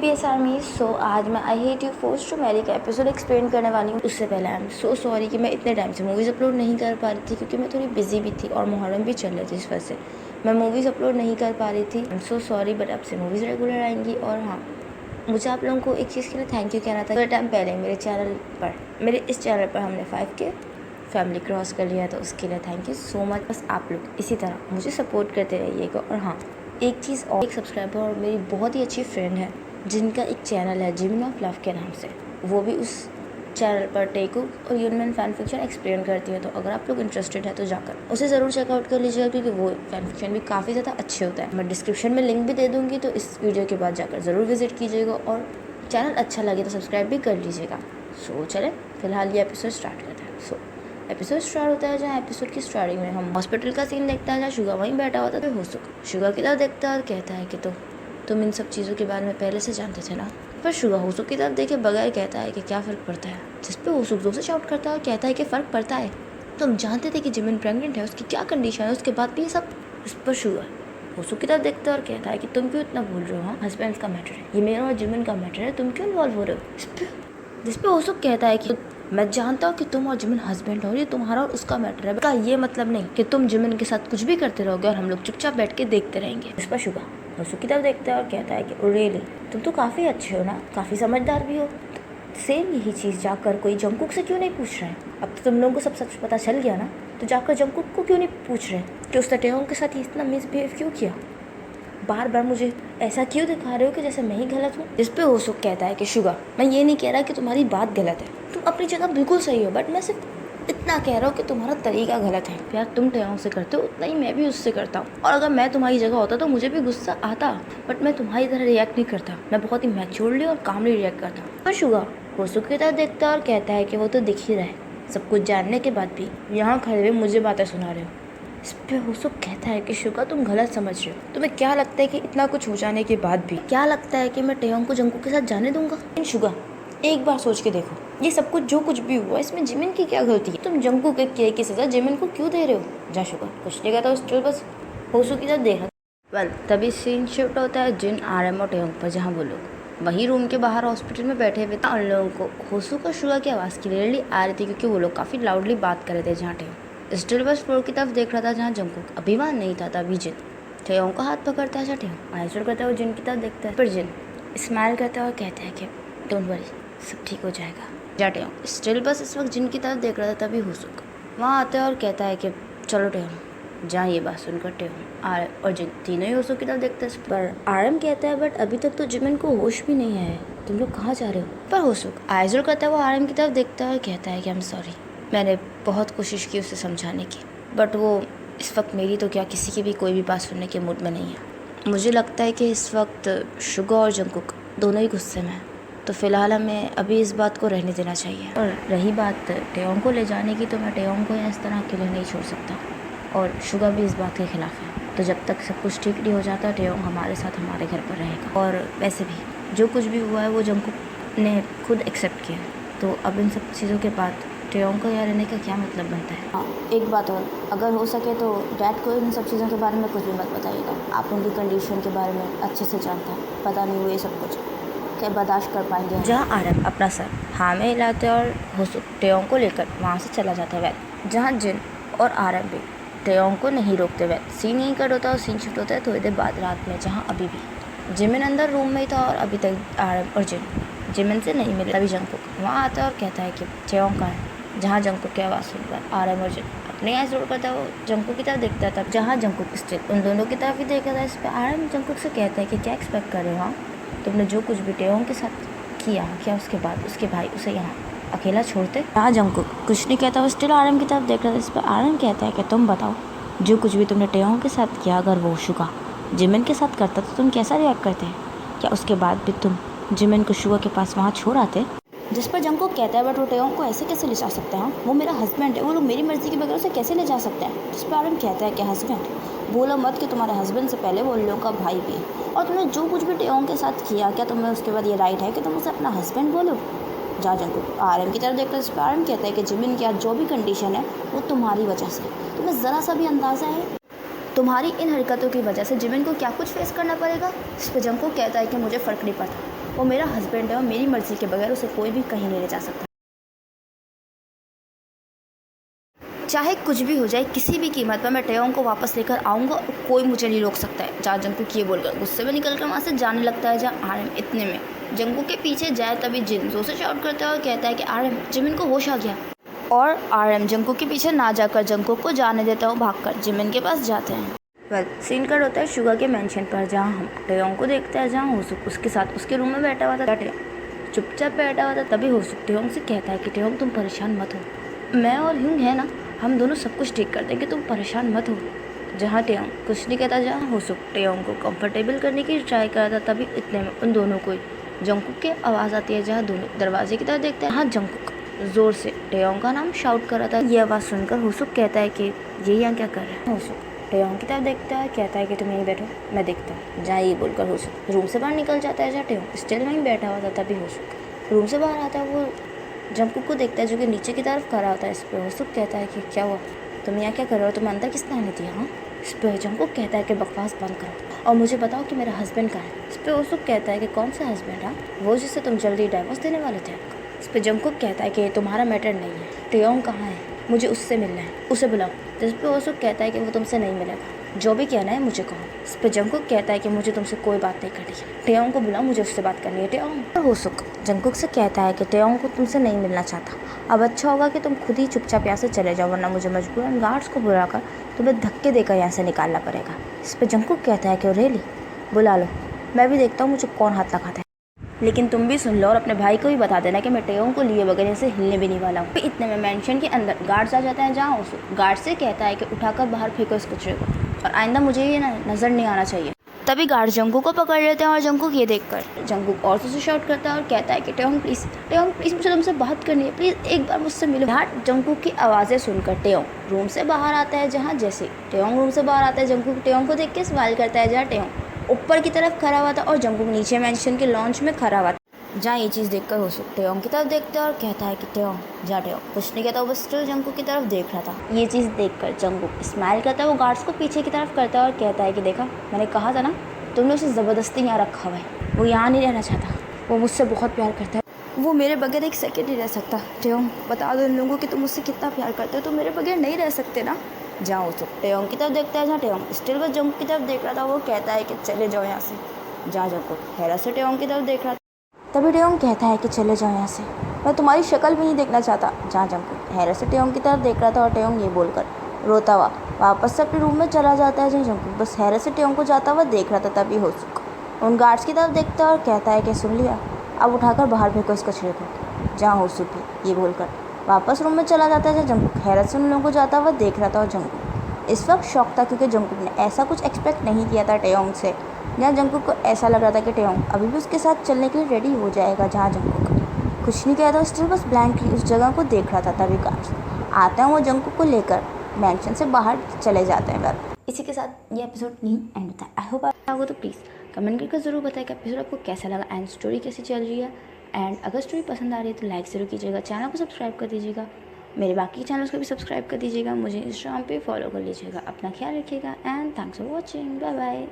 BBS army. आज मैं I hate you force to marry का एपिसोड एक्सप्लेन करने वाली हूँ। उससे पहले आई एम सो सॉरी कि मैं इतने टाइम से मूवीज़ अपलोड नहीं कर पा रही थी, क्योंकि मैं थोड़ी बिजी भी थी और मुहर्रम भी चल रही थी। इस वजह से मैं मूवीज़ अपलोड नहीं कर पा रही थी। I am so sorry, but अब से मूवीज़ रेगुलर आएंगी। और हाँ, मुझे आप लोगों को एक चीज़ के लिए थैंक यू कहना था। थोड़े टाइम पहले मेरे इस चैनल पर हमने 5K फैमिली क्रॉस कर लिया, तो उसके लिए थैंक यू सो मच। बस आप लोग इसी तरह मुझे सपोर्ट करते रहिएगा। और हाँ, एक चीज़ और, एक सब्सक्राइबर और मेरी बहुत ही अच्छी फ्रेंड है जिनका एक चैनल है जिमिन ऑफ लव के नाम से, वो भी उस चैनल पर टेकू और यूनमैन फैन फिक्शन एक्सप्लेन करती है। तो अगर आप लोग इंटरेस्टेड है तो जाकर उसे ज़रूर चेकआउट कर लीजिएगा, क्योंकि वो फैन फिक्शन भी काफ़ी ज़्यादा अच्छे होता है। मैं डिस्क्रिप्शन में लिंक भी दे दूँगी, तो इस वीडियो के बाद जाकर ज़रूर विजिट कीजिएगा। और चैनल अच्छा लगे तो सब्सक्राइब भी कर लीजिएगा। सो चलें, फिलहाल ये एपिसोड स्टार्ट करते हैं। एपिसोड स्टार्ट होता है जहाँ एपिसोड की स्टार्टिंग में हम हॉस्पिटल का सीन देखता है, जहाँ शुगा वहीं बैठा होता है। शुगा की तरफ देखता है और कहता है कि तुम इन सब चीज़ों के बारे में पहले से जानते थे ना। पर शुगा होसुक की तरफ देखे बगैर कहता है कि क्या फ़र्क पड़ता है, जिस पे होसुक जोर से शाउट करता है और कहता है कि फ़र्क पड़ता है। तुम जानते थे कि जिमिन प्रेग्नेंट है, उसकी क्या कंडीशन है, उसके बाद भी ये सब। इस पर शुगा होसुक की तरफ देखता है और कहता है कि तुम क्यों इतना बोल रहे हो। हाँ, हस्बैंड का मैटर है, ये मेरा और जिमिन का मैटर है, तुम क्यों इन्वॉल्व हो रहे हो। जिस पे होसुक कहता है कि मैं जानता हूँ कि तुम और जिमिन हस्बैंड हो, ये तुम्हारा और उसका मैटर है। का ये मतलब नहीं कि तुम जिमिन के साथ कुछ भी करते रहोगे और हम लोग चुपचाप बैठ के देखते रहेंगे। इस पर शुगा होसुक की तरफ देखता है और कहता है कि रियली तुम तो काफ़ी अच्छे हो ना, काफ़ी समझदार भी हो। सेम यही चीज़ जाकर कोई जंगकुक से क्यों नहीं पूछ रहा है। अब तो तुम लोगों को सब सच पता चल गया ना, तो जाकर जंगकुक को क्यों नहीं पूछ रहे कि उसने टेयोंग के साथ इतना मिसबिहेव क्यों किया। बार बार मुझे ऐसा क्यों दिखा रहे हो कि जैसे मैं ही गलत हूँ। इस पे होसुक कहता है कि शुगा, मैं ये नहीं कह रहा कि तुम्हारी बात गलत है, तुम अपनी जगह बिल्कुल सही हो, बट मैं सिर्फ इतना कह रहा हूँ कि तुम्हारा तरीका गलत है। प्यार तुम टेयोंग से करते हो उतना ही मैं भी उससे करता हूँ, और अगर मैं तुम्हारी जगह होता तो मुझे भी गुस्सा आता, बट मैं तुम्हारी तरह रिएक्ट नहीं करता। मैं बहुत ही मैच्योरली और कामली रिएक्ट करता हूँ। पर शुगा होसुक की तरफ देखता है और कहता है कि वो तो दिख ही रहा है, सब कुछ जानने के बाद भी यहाँ खड़े हुए मुझे बातें सुना रहे हो। इस पे होसुक कहता है कि शुगा तुम गलत समझ रहे हो। तुम्हें क्या लगता है कि इतना कुछ हो जाने के बाद भी क्या लगता है कि मैं टेयोंग को जंगकुक के साथ जाने दूंगा। इन शुगा, एक बार सोच के देखो, ये सब कुछ जो कुछ भी हुआ इसमें जिमिन की क्या गलती है। तुम जंगकुक के किए की सजा जिमिन को क्यों दे रहे हो। जा शुगा कुछ नहीं कहता, उस बस होसुक की तरफ देख रहा। तभी सीन शिफ्ट होता है जिन आरएम और टेयोंग पर, जहाँ वो लोग वही रूम के बाहर हॉस्पिटल में बैठे हुए थे। उन लोगों को होसुक और शुगा की आवाज़ क्लियरली आ रही थी, क्योंकि वो लोग काफ़ी लाउडली बात कर रहे थे। जहाँ टेयोंग स्टिल बस फ्लोर की तरफ देख रहा था, जहाँ जंगकुक अभी वहाँ नहीं था। तभी जिन टेयोंग का हाथ पकड़ता है। टेयोंग आइसोर करता है और जिन की तरफ देखता है, पर जिन स्माइल करता है और कहता है कि डोंट वरी, सब ठीक हो जाएगा। जा टेयोंग स्टिल बस इस वक्त जिन की तरफ देख रहा था। तभी होसुक वहाँ आता है और कहता है कि चलो टेयोंग। जहाँ ये बात सुनकर टेयोंग आरएम और जिन तीनों ही होसुक की तरफ देखते हैं। पर आरएम कहता है, बट अभी तक तो जिमिन को होश भी नहीं है, तुम लोग कहाँ जा रहे हो। पर होसुक आइसोर करता है, वो आरएम की तरफ देखता है और कहता है कि आई एम सॉरी, मैंने बहुत कोशिश की उसे समझाने की, बट वो इस वक्त मेरी तो क्या किसी की भी कोई भी बात सुनने के मूड में नहीं है। मुझे लगता है कि इस वक्त शुगा और जंगकुक दोनों ही गुस्से में हैं, तो फिलहाल हमें अभी इस बात को रहने देना चाहिए। और रही बात टेयोंग को ले जाने की, तो मैं टेयोंग को इस तरह अकेले नहीं छोड़ सकता, और शुगा भी इस बात के खिलाफ है। तो जब तक सब कुछ ठीक नहीं हो जाता, टेयोंग हमारे साथ हमारे घर पर रहेगा। और वैसे भी जो कुछ भी हुआ है वो जंगकुक ने खुद एक्सेप्ट किया, तो अब इन सब चीज़ों के बाद टेयोंग को यहाँ रहने का क्या मतलब बनता है। हाँ, एक बात और, अगर हो सके तो डैड को इन सब चीज़ों के बारे में कुछ भी मत बताइएगा। आप उनकी कंडीशन के बारे में अच्छे से जानते हैं, पता नहीं वो ये सब कुछ क्या बर्दाश्त कर पाएंगे। जहाँ आरएम अपना सर हाँ में हिलाते और होसुक टेयोंग को लेकर वहाँ से चला जाता है। जहाँ जिन और आरएम भी टेयोंग को नहीं रोकते हुए सीन यहीं कट होता है। और सीन शिफ्ट होता है थोड़ी देर बाद रात में, जहाँ अभी भी जिमिन अंदर रूम में ही था और अभी तक आरएम और जिमिन से नहीं मिले। तभी जंगकुक वहाँ आता है और कहता है कि टेयोंग कहाँ है। जहाँ जंगकुक की आवाज़ सुनकर आरएम और जिन अपने आइज रोल करता है, वो जंगकुक की तरफ देखता था, जहाँ जंगकुक स्टिल उन दोनों की तरफ ही देखा था। इस पर आरएम जंगकुक से कहता है कि क्या एक्सपेक्ट कर रहे हो। हाँ, तुमने जो कुछ भी टेयोंग के साथ किया, क्या उसके बाद उसके भाई उसे यहाँ अकेला छोड़ते। जहाँ जंगकुक कुछ नहीं कहता, वो स्टिल आरएम की तरफ देख रहा था। इस पर आरएम कहता है कि तुम बताओ, जो कुछ भी तुमने टेयोंग के साथ किया, अगर वो शुगा जिमिन के साथ करता तो तुम कैसा रिएक्ट करते। क्या उसके बाद भी तुम जिमिन को शुगा के पास वहाँ छोड़ आते। जिस पर जंगकुक कहता है, बट वो टेयोंग को ऐसे कैसे ले जा सकते हैं, वो मेरा हस्बैंड है, वो लोग मेरी मर्जी के बगैर उसे कैसे ले जा सकते हैं। जिस पर आरएम कहता है कि हस्बैंड बोलो मत कि तुम्हारे हस्बैंड से पहले वो लोगों का भाई भी है, और तुमने जो कुछ भी टेयोंग के साथ किया, क्या तुम्हें उसके बाद ये राइट है कि तुम उसे अपना हस्बैंड बोलो। जा जंगकुक आरएम की तरफ देखकर इस पर आरएम कहता है कि जिमिन की आज जो भी कंडीशन है वो तुम्हारी वजह से। तुम्हें ज़रा सा भी अंदाज़ा है तुम्हारी इन हरकतों की वजह से जिमिन को क्या कुछ फेस करना पड़ेगा। इस पर जंगकुक कहता है कि मुझे फ़र्क नहीं पड़ता, वो मेरा हस्बैंड है और मेरी मर्जी के बगैर उसे कोई भी कहीं नहीं ले जा सकता। चाहे कुछ भी हो जाए, किसी भी कीमत पर मैं टेयोंग को वापस लेकर आऊँगा और कोई मुझे नहीं रोक सकता है। जहाँ जंकुक ये बोलकर गुस्से में निकलकर वहाँ से जाने लगता है। जहाँ आरएम इतने में जंकुक के पीछे जाए तभी जिन जोर से शाउट करता है और कहता है कि आरएम, जिमिन को होश आ गया। और आरएम जंकुक के पीछे ना जाकर जंकुक को जाने देता है। भागकर जिमिन के पास जाते हैं। सीन कट होता है शुगा के मेंशन पर, जहाँ हम टेयोंग को देखते हैं, जहाँ होसुक उसके साथ उसके रूम में बैठा हुआ था। टेयोंग चुपचाप बैठा हुआ था। तभी होसुक टेयोंग से कहता है कि टेयोंग तुम परेशान मत हो, मैं और ह्यूंग है ना, हम दोनों सब कुछ ठीक कर देंगे, तुम परेशान मत हो। जहाँ टेयोंग कुछ नहीं कहता, जहाँ होसुक टेयोंग को कंफर्टेबल करने की ट्राई करता, तभी इतने में उन दोनों को जंकुक की आवाज़ आती है। जहाँ दोनों दरवाजे की तरफ देखते हैं। हाँ, जंकुक जोर से टेयोंग का नाम शाउट कर रहा था। ये आवाज़ सुनकर होसुक कहता है कि ये यहाँ क्या कर रहा है। होसुक टेयोंग की तरफ देखता है, कहता है कि तुम यहीं बैठो, मैं देखता हूँ। जहाँ ये बोलकर होसुक रूम से बाहर निकल जाता है। जहाँ टेयोंग स्टिल वहीं बैठा हुआ था। तभी होसुक रूम से बाहर आता है। वो जंकुक को देखता है जो कि नीचे की तरफ खड़ा होता है। इस पर होसुक कहता है कि क्या हुआ, तुम यहाँ क्या कर रहे हो, तुम अंदर किसने आने दिया। हाँ, इस पर जंकुक कहता है कि बकवास बंद करो और मुझे बताओ कि मेरा हस्बैंड कहाँ है। इस पर होसुक कहता है कि कौन सा हस्बैंड। हाँ, वो जिससे तुम जल्दी डाइवोर्स देने वाले थे। इस पर जंकुक कहता है कि तुम्हारा मैटर नहीं है, टेयोंग कहाँ है, मुझे उससे मिलना है, उसे बुलाओ। जिस पर होसुक कहता है कि वो तुमसे नहीं मिलेगा, जो भी कहना है मुझे कहो। इस पर जंकुक कहता है कि मुझे तुमसे कोई बात नहीं करनी है, टेयोंग को बुलाओ, मुझे उससे बात करनी है। टेयोंग होसुक जंकुक से कहता है कि टेयोंग को तुमसे नहीं मिलना चाहता, अब अच्छा होगा कि तुम खुद ही चुपचाप यहाँ से चले जाओ, वरना मुझे मजबूरन गार्ड्स को बुलाकर तुम्हें धक्के देकर यहाँ से निकालना पड़ेगा। इस पर जंकुक कहता है कि रियली, बुला लो, मैं भी देखता हूँ मुझे कौन हाथ लगाता है, लेकिन तुम भी सुन लो और अपने भाई को भी बता देना कि मैं टेयोंग को लिए बगैर से हिलने भी नहीं वाला हूँ। इतने में मेंशन के अंदर गार्ड्स आ जाता है। जहाँ होसुक गार्ड से कहता है कि उठाकर बाहर फेंको इस कचरे को और आइंदा मुझे ये नज़र नहीं आना चाहिए। तभी गार्ड जंकुक को पकड़ लेते हैं और जंकुक ये देखकर जंकुक और से शाउट करता है और कहता है कि टेयोंग प्लीज़ मुझे तुमसे बात करनी है, प्लीज़ एक बार मुझसे मिलो। यहाँ जंकुक की आवाज़ें सुनकर टेयोंग रूम से बाहर आता है। जहाँ जैसे टेयोंग रूम से बाहर आता है, जंकुक टेयोंग को देख के स्माइल करता है। जहाँ टेयोंग ऊपर की तरफ खड़ा हुआ था और जंकुक नीचे मेंशन के लॉन्च में खड़ा हुआ था। जहाँ ये चीज़ देखकर होसुक टेयोंग की तरफ देखता है और कहता है कि टेयोंग। जहाँ टेयोंग कुछ नहीं कहता, वो बस स्टिल जंकुक की तरफ देख रहा था। ये चीज़ देखकर जंकुक स्माइल करता है। वो गार्ड्स को पीछे की तरफ करता है और कहता है कि देखा, मैंने कहा था ना, तुमने उसे ज़बरदस्ती यहाँ रखा हुआ है, वो यहाँ नहीं रहना चाहता, वो मुझसे बहुत प्यार करता है, वो मेरे बगैर एक सेकंड नहीं रह सकता। टेयोंग, बता दो इन लोगों को कि तुम मुझसे कितना प्यार करते हो, तो मेरे बगैर नहीं रह सकते ना। जहाँ होसुक टेयोंग की तरफ देखता है। जहाँ टेयोंग स्टिल बस जंकुक की तरफ देख रहा था। वो कहता है कि चले जाओ यहाँ से। जहाँ जंकुक हैरत से टेयोंग की तरफ देख रहा था। तभी टेयोंग कहता है कि चले जाओ यहाँ से, मैं तुम्हारी शक्ल भी नहीं देखना चाहता। जहाँ जंकुक हैरत से टेयोंग की तरफ देख रहा था और टेयोंग ये बोलकर रोता हुआ वापस से अपने रूम में चला जाता है। जहाँ जंकुक बस हैरत से टेयोंग को जाता हुआ देख रहा था। तभी होसुक उन गार्ड्स की तरफ देखता है और कहता है कि सुन लिया, अब उठाकर बाहर फेंको इस कचरे को। जहाँ होसुक भी ये बोलकर वापस रूम में चला जाता है। जहाँ जंकुक हैरत से उन लोगों को जाता हुआ देख रहा था और जंकुक इस वक्त शॉक था, क्योंकि जंकुक ने ऐसा कुछ एक्सपेक्ट नहीं किया था टेयोंग से। जहाँ जंकुक को ऐसा लग रहा था कि टेयोंग अभी भी उसके साथ चलने के लिए रेडी हो जाएगा। जहाँ जंकुक कुछ नहीं कहता, स्टिल बस ब्लैंकली उस जगह को देख रहा था। तभी गार्ड्स आते हैं, वो जंकुक को लेकर मेंशन से बाहर चले जाते हैं। इसी के साथ ये एपिसोड नहीं एंड होता है। आई होप आपको तो प्लीज़ कमेंट करके ज़रूर बताएं कि एपिसोड आपको कैसा लगा एंड स्टोरी कैसी चल रही है। एंड अगर स्टोरी पसंद आ रही है तो लाइक ज़रूर कीजिएगा, चैनल को सब्सक्राइब कर दीजिएगा, मेरे बाकी चैनल्स को भी सब्सक्राइब कर दीजिएगा, मुझे इंस्टाग्राम पे फॉलो कर लीजिएगा। अपना ख्याल रखिएगा and thanks for watching, bye bye.